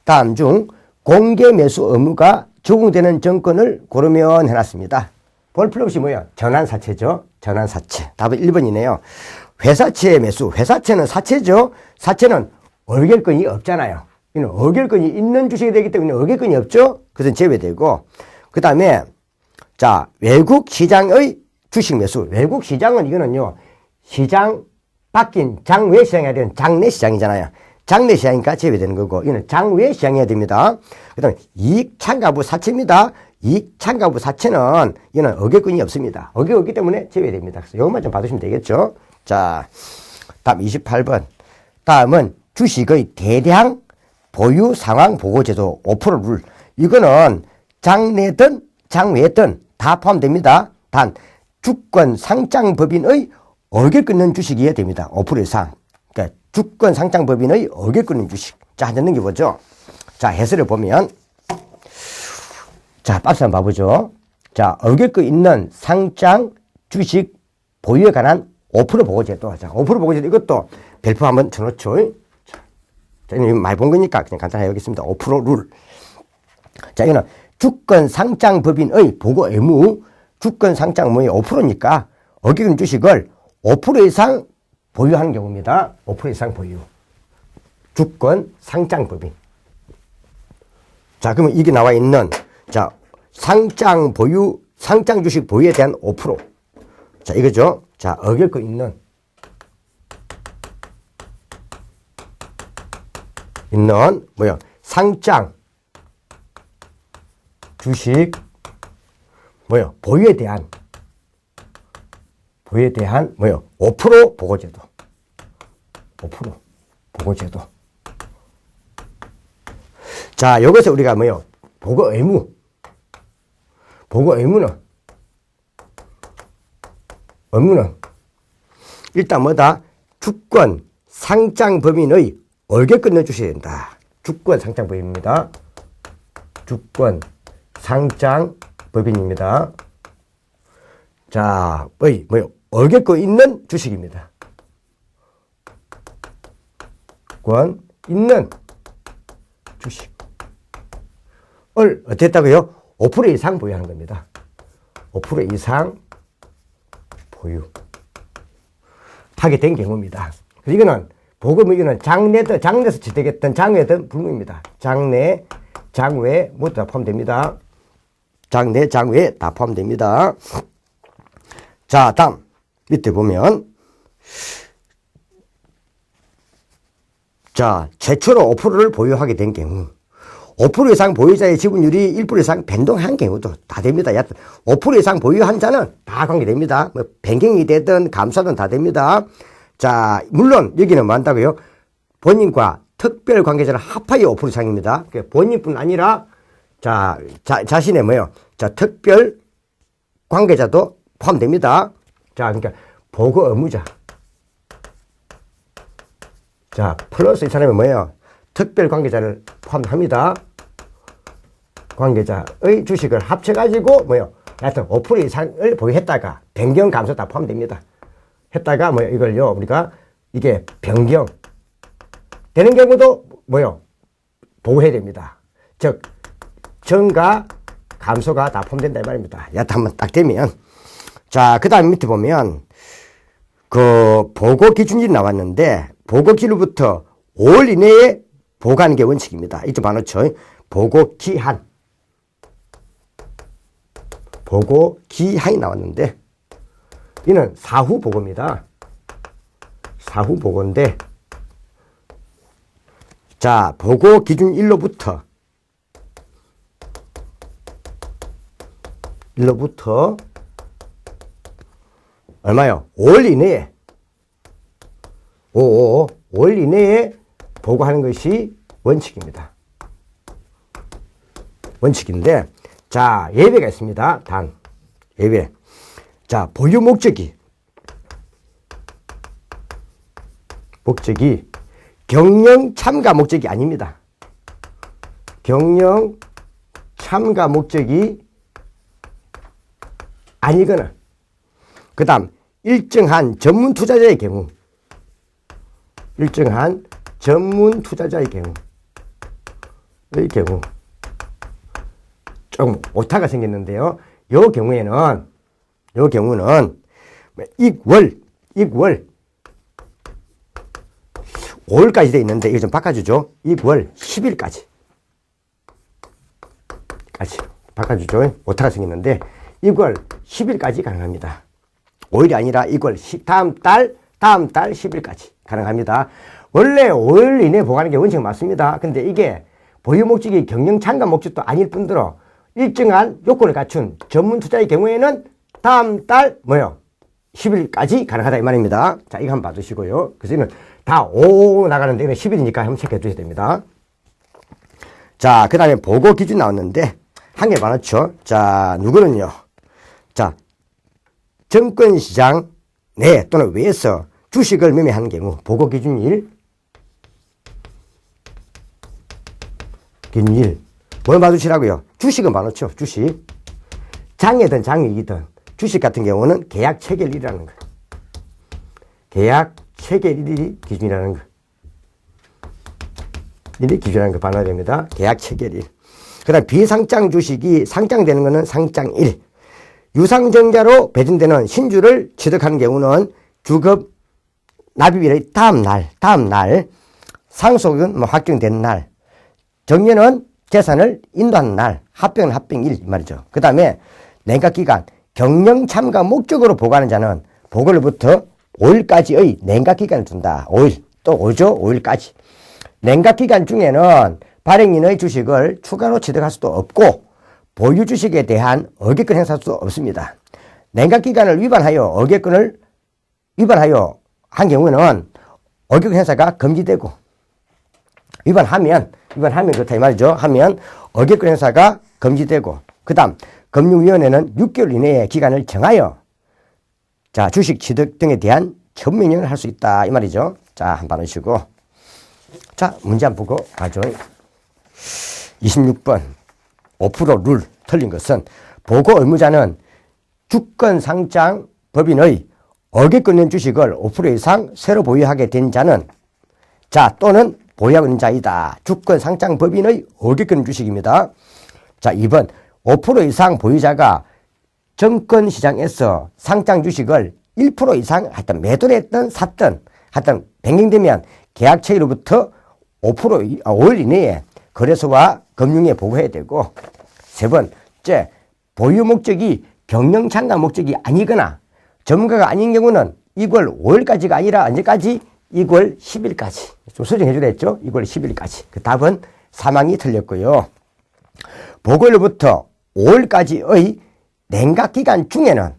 다음 중 공개 매수 의무가 적용되는 정권을 고르면 해놨습니다. 볼 필요 없이 전환사채죠. 전환사채. 답은 1번이네요. 회사채 매수. 회사채는 사채죠. 사채는 의결권이 없잖아요. 이는 의결권이 있는 주식이 되기 때문에 의결권이 없죠. 그래서 제외되고, 그 다음에 자, 외국 시장의 주식 매수. 외국 시장은 이거는요, 시장 바뀐 장외 시장이 해야 되는 장내 시장이잖아요. 장내 시장이니까 제외되는 거고, 이거는 장외 시장이 해야 됩니다. 그 다음에 이익 참가부 사채입니다. 이익 참가부 사채는 이거는 의결권이 없습니다. 의결이 없기 때문에 제외됩니다. 그래서 이것만 좀 봐두시면 되겠죠. 자, 다음 28번. 다음은 주식의 대량 보유 상황 보고제도 5% 룰. 이거는 장내든 장외든 다 포함됩니다. 단 주권 상장법인의 의결 끊는 주식이어야 됩니다. 5% 이상. 그러니까 주권 상장법인의 의결 끊는 주식. 자, 한번 넘겨보죠. 자, 해설을 보면, 자, 박스 한번 봐보죠. 자, 의결권 있는 상장 주식 보유에 관한 5% 보고제도. 자, 5% 보고제도 이것도 별표 한번 쳐놓죠. 자, 이건 많이 본 거니까 그냥 간단하게 하겠습니다. 5% 룰. 자, 이거는 주권 상장법인의 보고 의무, 주권 상장 의무의 5%니까 의결권 주식을 5% 이상 보유하는 경우입니다. 5% 이상 보유. 주권 상장법인. 자, 그러면 이게 나와 있는, 자, 상장 보유, 상장 주식 보유에 대한 5%. 자, 이거죠. 자, 의결권 있는 뭐야? 상장 주식 뭐요? 보유에 대한 뭐요? 5% 보고제도. 5% 보고제도. 자, 여기서 우리가 뭐요? 보고 의무. 보고 의무는 일단 뭐다? 주권 상장 법인의 의결 끊는 주셔야 된다. 주권 상장 법인입니다. 주권 상장 법인입니다. 자, 뭐요? 의결권 있는 주식입니다. 권 있는 주식을 어떻게 했다고요? 5% 이상 보유하는 겁니다. 5% 이상 보유 하게 된 경우입니다. 그래서 이거는 보금 이거는 장내에서 지정했던 장외든 불문입니다. 장내, 장외 모두 다 포함됩니다. 장내, 장외 다 포함됩니다. 자, 다음 밑에 보면, 자, 최초로 5%를 보유하게 된 경우, 5% 이상 보유자의 지분율이 1% 이상 변동한 경우도 다 됩니다. 5% 이상 보유한 자는 다 관계됩니다. 뭐 변경이 되든 감소하든 다 됩니다. 자, 물론 여기는 뭐 한다고요? 본인과 특별 관계자를 합하여 5% 이상입니다. 본인뿐 아니라 자신의 뭐요? 자, 특별 관계자도 포함됩니다. 자, 그러니까 보고 의무자. 자, 플러스 이 사람이 뭐예요? 특별 관계자를 포함합니다. 관계자의 주식을 합쳐가지고 뭐요? 하여튼 5% 이상을 보유했다가 변경 감소 다 포함됩니다. 했다가 뭐요? 이걸요 우리가 이게 변경 되는 경우도 뭐요? 보호해야 됩니다. 즉 증가 감소가 다 포함된다 이 말입니다. 여하튼 한번 딱 되면, 자, 그 다음 밑에 보면 그 보고 기준이 나왔는데, 보고 기일부터 5월 이내에 보고하는 게 원칙입니다. 이쪽 봐놓죠. 보고 기한. 보고 기한이 나왔는데, 이는 사후 보고입니다. 사후 보고인데, 자, 보고 기준 일로부터 얼마요? 5월 이내에 5월 이내에 보고하는 것이 원칙입니다. 원칙인데, 자, 예외가 있습니다. 단 예외. 자, 보유 목적이 경영 참가 목적이 아닙니다. 경영 참가 목적이 아니거나, 그 다음 일정한 전문 투자자의 경우, 좀 오타가 생겼는데요. 요 경우는 5월까지 돼 있는데 이거 좀 바꿔주죠. 2월 10일까지. 바꿔주죠. 오타가 생겼는데 2월 10일까지 가능합니다. 5일이 아니라 2월 다음 달 10일까지 가능합니다. 원래 5일 이내에 보관하는 게 원칙 맞습니다. 근데 이게 보유 목적이 경영 참관 목적도 아닐 뿐더러 일정한 요건을 갖춘 전문 투자의 경우에는 다음 달 10일까지 가능하다 이 말입니다. 자, 이거 한번 봐주시고요. 그래서 다 5 나가는데 10일이니까 한번 체크해 주셔야 됩니다. 자, 그 다음에 보고 기준 나왔는데 한 개 많았죠. 자, 누구는요. 자, 증권시장 내 또는 외에서 주식을 매매하는 경우 보고 기준일 뭘 봐주시라고요? 주식은 많았죠. 주식. 장이든 장이든 주식 같은 경우는 계약 체결일이라는 거. 계약 체결일이 기준이라는 거. 일이 기준이라는 거 봐놔야 됩니다. 계약 체결일. 그 다음 비상장 주식이 상장되는 것은 상장일. 유상증자로 배정되는 신주를 취득하는 경우는 주급 납입일의 다음 날. 상속은 확정된 날. 정년은 재산을 인도하는 날. 합병은 합병일 이 말이죠. 그 다음에 냉각기간. 경영 참가 목적으로 보관하는 자는 보고일부터 5일까지의 냉각기간을 둔다. 5일. 또 5죠. 5일까지. 냉각기간 중에는 발행인의 주식을 추가로 취득할 수도 없고 보유 주식에 대한 어객권 행사할 수도 없습니다. 냉각기간을 위반하여 한 경우는 어객권 행사가 금지되고 위반하면 그렇다 이 말이죠. 하면 어객권 행사가 금지되고 그 다음 금융위원회는 6개월 이내의 기간을 정하여 자 주식 취득 등에 대한 처분명령을 할 수 있다 이 말이죠. 자, 한번 봐주시고 자 문제 한번 보고 가죠. 26번 5% 룰 틀린 것은 보고 의무자는 주권상장 법인의 어객권 있는 주식을 5% 이상 새로 보유하게 된 자는 자 또는 보유하고 있는 자이다. 주권상장 법인의 어객권 주식입니다. 자 2번 5% 이상 보유자가 증권시장에서 상장 주식을 1% 이상 하여튼 매도를 했든 샀든 하여튼 변경되면 계약체로부터 5일 이내에 거래소와 금융에 보고해야 되고 세 번째 보유 목적이 경영 참관 목적이 아니거나 전문가가 아닌 경우는 2월 5일까지가 아니라 언제까지? 2월 10일까지. 좀 수정해 주라 했죠? 2월 10일까지. 그 답은 사망이 틀렸고요. 보고일로부터 5일까지의 냉각기간 중에는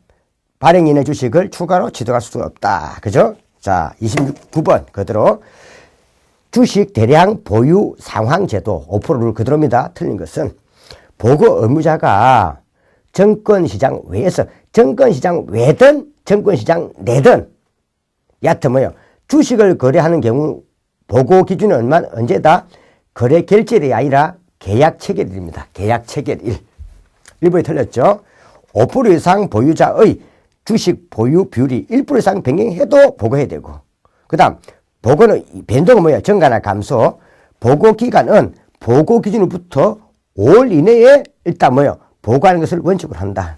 발행인의 주식을 추가로 취득할 수 없다. 그죠? 자, 29번 그대로 주식 대량 보유 상황 제도 5%를 그대로입니다. 틀린 것은 보고 의무자가 증권시장 외에서 증권시장 외든 증권시장 내든 여하튼 주식을 거래하는 경우 보고 기준은 언제다? 거래 결제일이 아니라 계약 체결일입니다. 계약 체결일. 1번이 틀렸죠? 5% 이상 보유자의 주식 보유 비율이 1% 이상 변경해도 보고해야 되고 그 다음 보고는 변동은 증가나 감소. 보고 기간은 보고 기준으로부터 5월 이내에 일단 보고하는 것을 원칙으로 한다.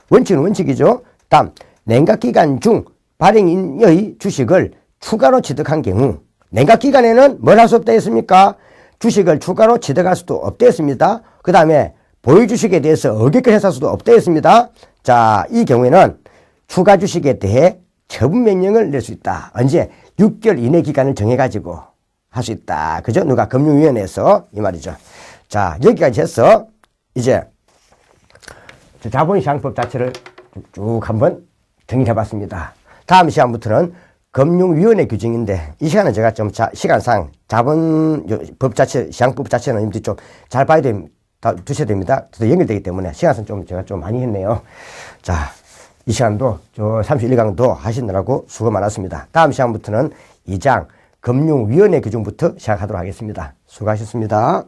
원칙은 원칙이죠. 다음 냉각기간 중 발행인의 주식을 추가로 취득한 경우 냉각기간에는 뭘 할 수 없다 했습니까? 주식을 추가로 취득할 수도 없다 했습니다. 그 다음에 보유주식에 대해서 어객권 행사할 수도 없다 했습니다. 자, 이 경우에는 추가 주식에 대해 처분명령을 낼 수 있다. 언제? 6개월 이내 기간을 정해가지고 할 수 있다. 그죠? 누가 금융위원회에서 이 말이죠. 자, 여기까지 해서 이제 자본시장법 자체를 쭉 한번 정리해 봤습니다. 다음 시간부터는 금융위원회 규정인데 이 시간은 제가 좀 시간상 자본법 자체, 시장법 자체는 좀 잘 봐야 두셔야 됩니다. 연결되기 때문에 시간상 제가 좀 많이 했네요. 자, 이 시간도 31강도 하시느라고 수고 많았습니다. 다음 시간부터는 2장 금융위원회 규정부터 시작하도록 하겠습니다. 수고하셨습니다.